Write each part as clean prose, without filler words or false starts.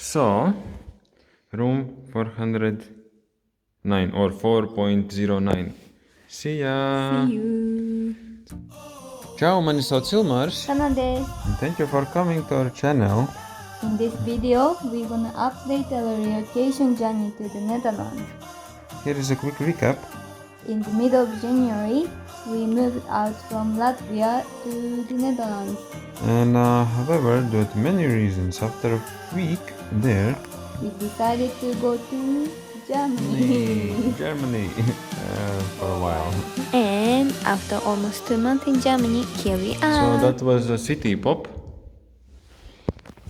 So, room 409 or 4.09. See ya! See you. Ciao, mani sauc Ilmars. Sana desu. And thank you for coming to our channel. In this video, we're gonna update our relocation journey to the Netherlands. Here is a quick recap. In the middle of January, we moved out from Latvia to the Netherlands. And however, due to many reasons, after a week there, We decided to go to Germany. Germany, for a while. And after almost 2 months in Germany, here we So are. that was a city pop.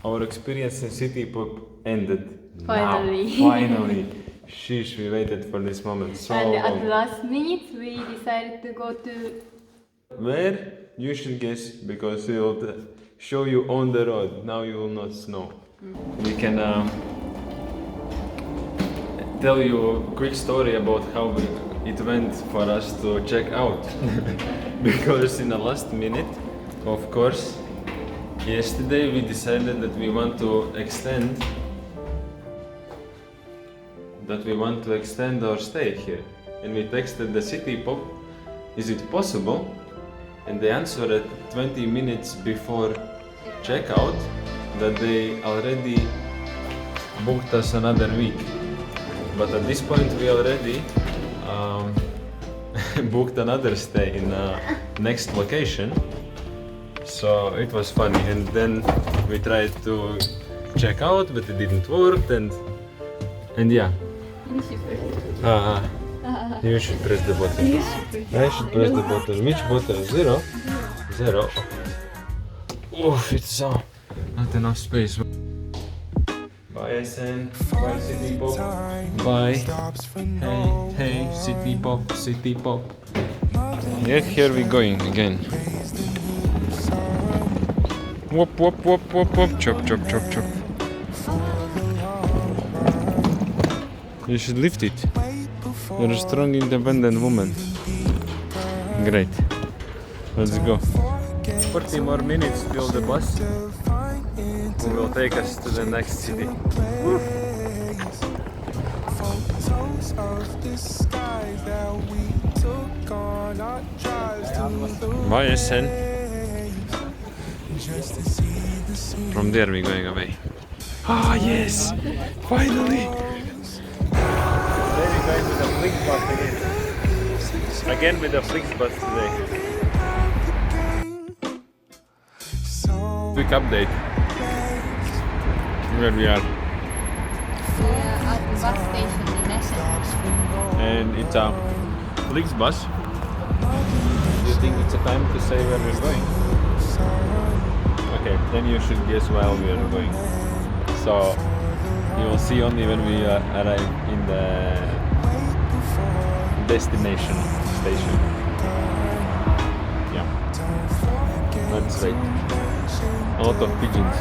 Our experience in city pop ended. Finally. Now. Finally. Sheesh, we waited for this moment so And at long. the last minute, we decided to go to. Where? You should guess because we will show you on the road. Now you will not know. We can tell you a quick story about how it went for us to check out. Because in the last minute, of course, yesterday we decided that we want to extend our stay here. And we texted the city pop, is it possible? And they answered 20 minutes before checkout that they already booked us another week. But at this point we already booked another stay in next location. So it was funny, and then we tried to check out, but it didn't work, and yeah. You should press the button. I should press the button. Which button? Zero? Zero. Oof, it's not enough space. Bye, SN. Bye, City Pop. Bye. Hey, City Pop, City Pop. Yeah, here we going again. Whoop, whoop, whoop, whoop, whoop. Chop, chop, chop, chop. You should lift it. You're a strong, independent woman. Great. Let's go. 40 more minutes till the bus will take us to the next city. Bye, SN. From there we're going away. Ah, yes! Finally! Today we're going with the Flixbus again. Again with the Flixbus today. Quick update. Where we are. At the bus station in Essen. And it's a Flixbus. Do you think it's a time to say where we're going? Okay, then you should guess while we are going. So you will see only when we arrive in the destination station. Yeah. Let's wait. A lot of pigeons.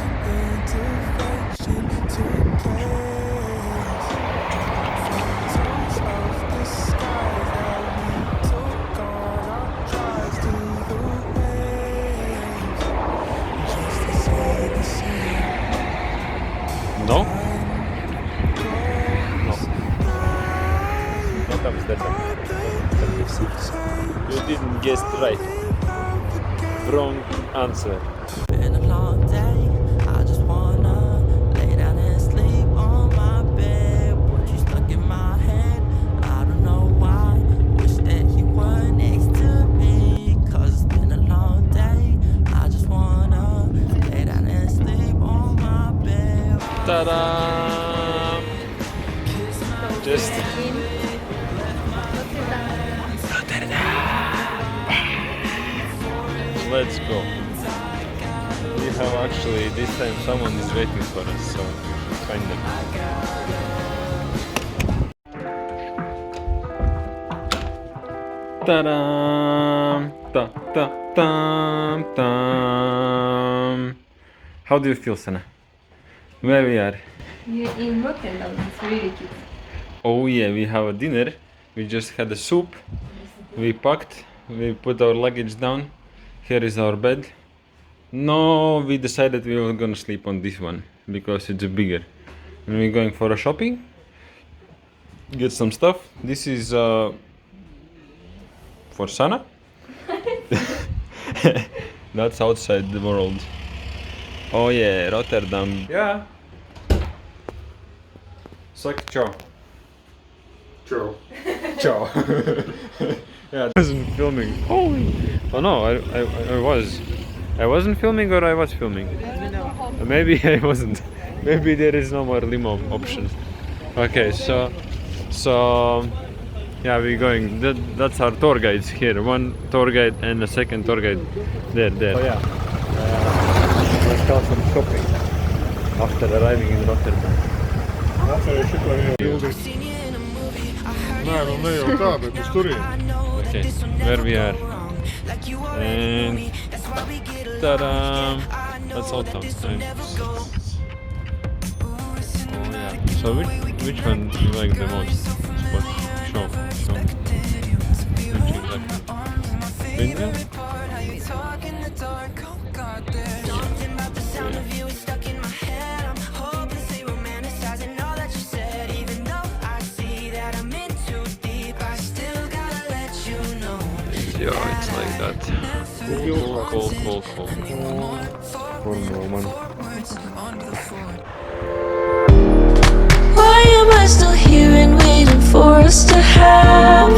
No? No. Not Amsterdam. You didn't guess right. Wrong answer. Been a long day. I just wanna lay down and sleep on my bed. What you stuck in my head? I don't know why. Wish that you were next to me. 'Cause it's been a long day. I just wanna lay down and sleep on my bed. Ta-da! Just let's go. We have actually this time someone is waiting for us, so find them. Ta-da! Ta-ta-tam-tam. How do you feel, Sana? Where we are? We're in Rotterdam. It's really cute. Oh yeah, we have a dinner. We just had a soup. We packed. We put our luggage down. Here is our bed. No, we decided we were gonna sleep on this one because it's bigger. And we're going for a shopping. Get some stuff. This is for Sana. That's outside the world. Oh yeah, Rotterdam. Yeah. Suck ciao. Ciao. Ciao. Yeah, I wasn't filming. Oh no, I was. I wasn't filming or I was filming? Maybe I wasn't. Maybe there is no more limo option. Okay, so yeah, we're going. That's our tour guides here. One tour guide and a second tour guide there. Oh yeah. Let's start some shopping after arriving in Rotterdam. Okay, where we are. And ta-da! That's Oldtown. Oh yeah. So which one do you like the most? Spot show. Which exactly? Bingo? Yeah, it's like that. Cool. Why am I still here and waiting for us to have